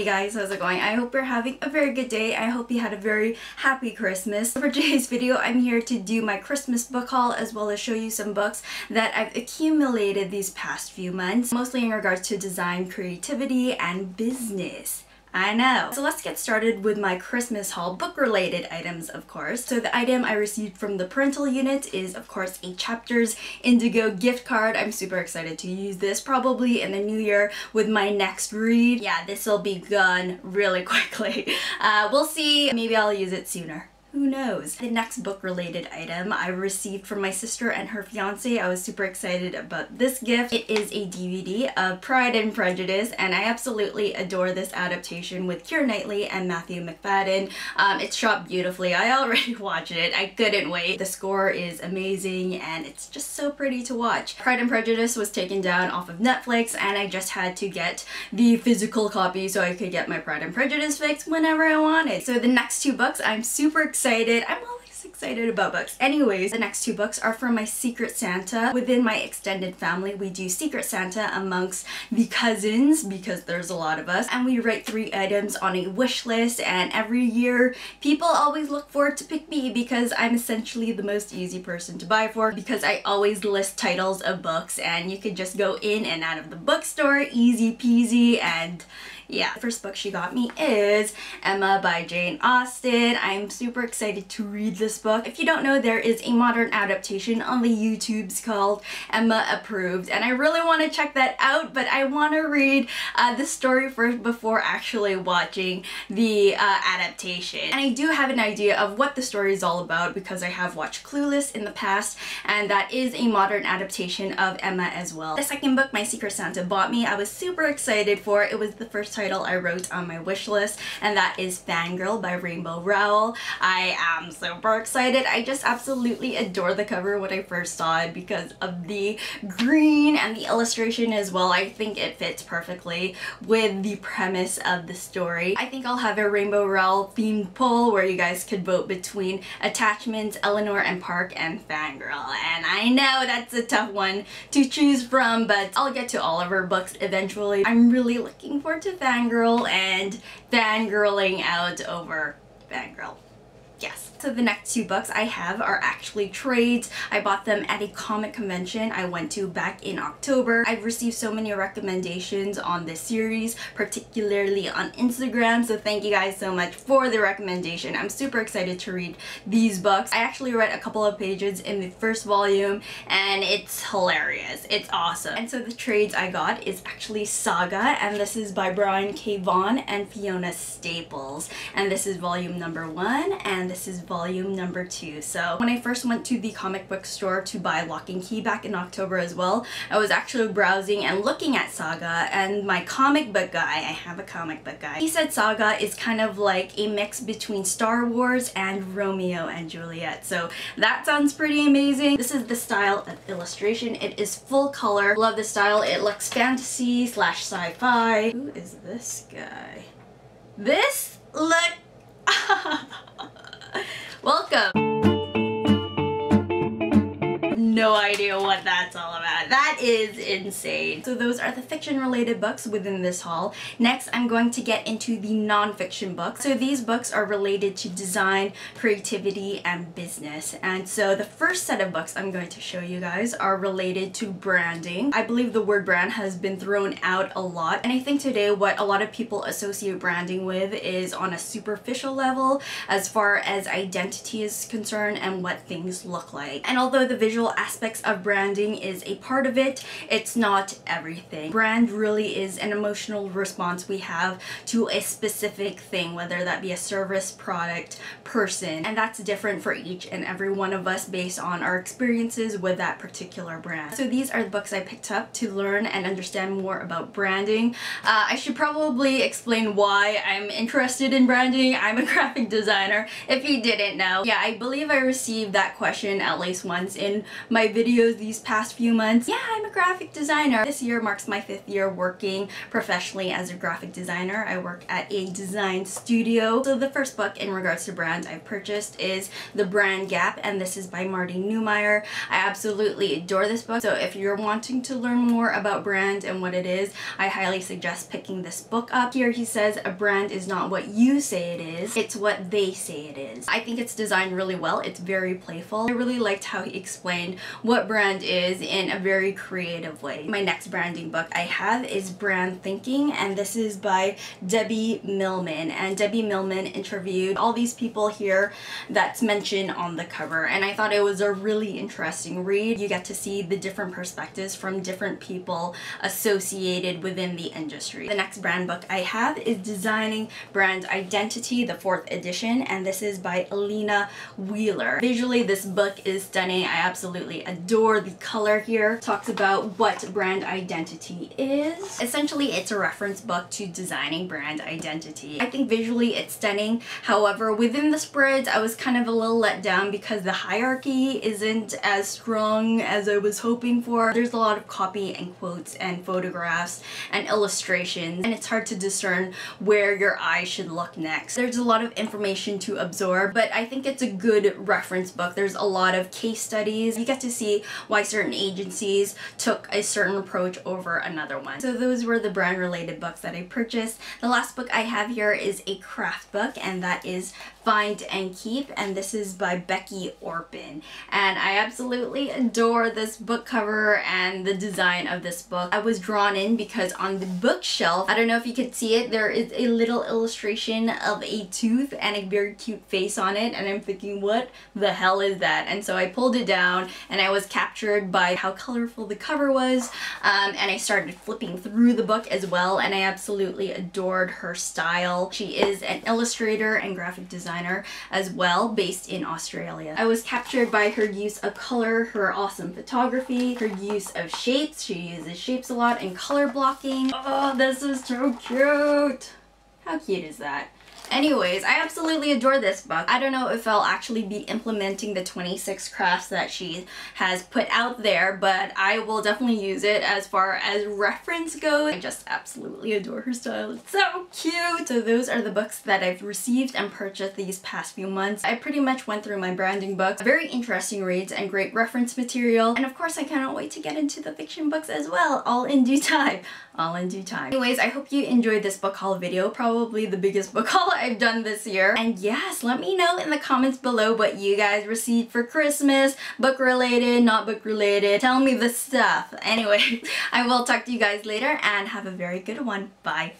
Hey guys, how's it going? I hope you're having a very good day. I hope you had a very happy Christmas. For today's video, I'm here to do my Christmas book haul as well as show you some books that I've accumulated these past few months, mostly in regards to design, creativity, and business. I know. So let's get started with my Christmas haul, book-related items, of course. So the item I received from the parental unit is, of course, a Chapters Indigo gift card. I'm super excited to use this probably in the new year with my next read. Yeah, this will be gone really quickly. We'll see. Maybe I'll use it sooner. Who knows? The next book-related item I received from my sister and her fiance. I was super excited about this gift. It is a DVD of Pride and Prejudice, and I absolutely adore this adaptation with Keira Knightley and Matthew McFadden. It's shot beautifully. I already watched it. I couldn't wait. The score is amazing, and it's just so pretty to watch. Pride and Prejudice was taken down off of Netflix, and I just had to get the physical copy so I could get my Pride and Prejudice fix whenever I wanted. So the next two books, I'm super excited. I'm always excited about books. Anyways, the next two books are from my Secret Santa. Within my extended family, we do Secret Santa amongst the cousins because there's a lot of us, and we write 3 items on a wish list, and every year people always look forward to pick me because I'm essentially the most easy person to buy for because I always list titles of books and you could just go in and out of the bookstore easy peasy. And yeah, the first book she got me is Emma by Jane Austen. I'm super excited to read this book. If you don't know, there is a modern adaptation on the YouTubes called Emma Approved, and I really want to check that out, but I want to read the story first before actually watching the adaptation. And I do have an idea of what the story is all about because I have watched Clueless in the past, and that is a modern adaptation of Emma as well. The second book my Secret Santa bought me, I was super excited for. It was the first title I wrote on my wish list, and that is Fangirl by Rowell. I am super excited. I just absolutely adore the cover when I first saw it because of the green and the illustration as well. I think it fits perfectly with the premise of the story. I think I'll have a Rowell themed poll where you guys could vote between Attachments, Eleanor and Park, and Fangirl. And I know that's a tough one to choose from, but I'll get to all of her books eventually. I'm really looking forward to Fangirl and fangirling out over Fangirl. Yes. So the next 2 books I have are actually trades. I bought them at a comic convention I went to back in October. I've received so many recommendations on this series, particularly on Instagram, so thank you guys so much for the recommendation. I'm super excited to read these books. I actually read a couple of pages in the first volume and it's hilarious. It's awesome. And so the trades I got is actually Saga, and this is by Brian K. Vaughan and Fiona Staples. And this is volume number 1 and this is volume number 2. So when I first went to the comic book store to buy Lock and Key back in October as well, I was actually browsing and looking at Saga, and my comic book guy, I have a comic book guy, he said Saga is kind of like a mix between Star Wars and Romeo and Juliet. So that sounds pretty amazing. This is the style of illustration. It is full color. Love the style. It looks fantasy / sci-fi. Who is this guy? This look welcome. No idea what that's all about. That is insane. So those are the fiction related books within this haul. Next, I'm going to get into the non-fiction books. So these books are related to design, creativity, and business. And so the first set of books I'm going to show you guys are related to branding. I believe the word brand has been thrown out a lot, and I think today what a lot of people associate branding with is on a superficial level as far as identity is concerned and what things look like. And although the visual aspects of branding is a part of it, it's not everything. Brand really is an emotional response we have to a specific thing, whether that be a service, product, person, and that's different for each and every one of us based on our experiences with that particular brand. So these are the books I picked up to learn and understand more about branding. I should probably explain why I'm interested in branding. I'm a graphic designer, if you didn't know. Yeah, I believe I received that question at least once in my videos these past few months, yeah, I'm a graphic designer. This year marks my 5th year working professionally as a graphic designer. I work at a design studio. So the first book in regards to brand I've purchased is The Brand Gap, and this is by Marty Neumeier. I absolutely adore this book. So if you're wanting to learn more about brand and what it is, I highly suggest picking this book up. Here he says a brand is not what you say it is, it's what they say it is. I think it's designed really well. It's very playful. I really liked how he explained what brand is in a very creative way. My next branding book I have is Brand Thinking, and this is by Debbie Millman. And Debbie Millman interviewed all these people here that's mentioned on the cover, and I thought it was a really interesting read. You get to see the different perspectives from different people associated within the industry. The next brand book I have is Designing Brand Identity, the 4th edition, and this is by Alina. Visually, this book is stunning. I absolutely adore the color here. Talks about what brand identity is. Essentially, it's a reference book to designing brand identity. I think visually it's stunning. However, within the spreads, I was kind of a little let down because the hierarchy isn't as strong as I was hoping for. There's a lot of copy and quotes and photographs and illustrations, and it's hard to discern where your eye should look next. There's a lot of information to absorb, but I think it's a good reference book. There's a lot of case studies. You get to see why certain agencies took a certain approach over another one. So those were the brand related books that I purchased. The last book I have here is a craft book, and that is Find and Keep, and this is by Beci Orpin. And I absolutely adore this book cover and the design of this book. I was drawn in because on the bookshelf, I don't know if you could see it, there is a little illustration of a tooth and a very cute face on it, and I'm thinking, what the hell is that? And so I pulled it down and I was captured by how colorful the cover was, and I started flipping through the book as well, and I absolutely adored her style. She is an illustrator and graphic designer as well, based in Australia. I was captured by her use of color, her awesome photography, her use of shapes. She uses shapes a lot, and color blocking. Oh, this is so cute! How cute is that? Anyways, I absolutely adore this book. I don't know if I'll actually be implementing the 26 crafts that she has put out there, but I will definitely use it as far as reference goes. I just absolutely adore her style. It's so cute! So those are the books that I've received and purchased these past few months. I pretty much went through my branding books. Very interesting reads and great reference material. And of course, I cannot wait to get into the fiction books as well, all in due time. All in due time. Anyways, I hope you enjoyed this book haul video. Probably the biggest book haul I've done this year. And yes, let me know in the comments below what you guys received for Christmas. Book related, not book related. Tell me the stuff. Anyway, I will talk to you guys later and have a very good one. Bye.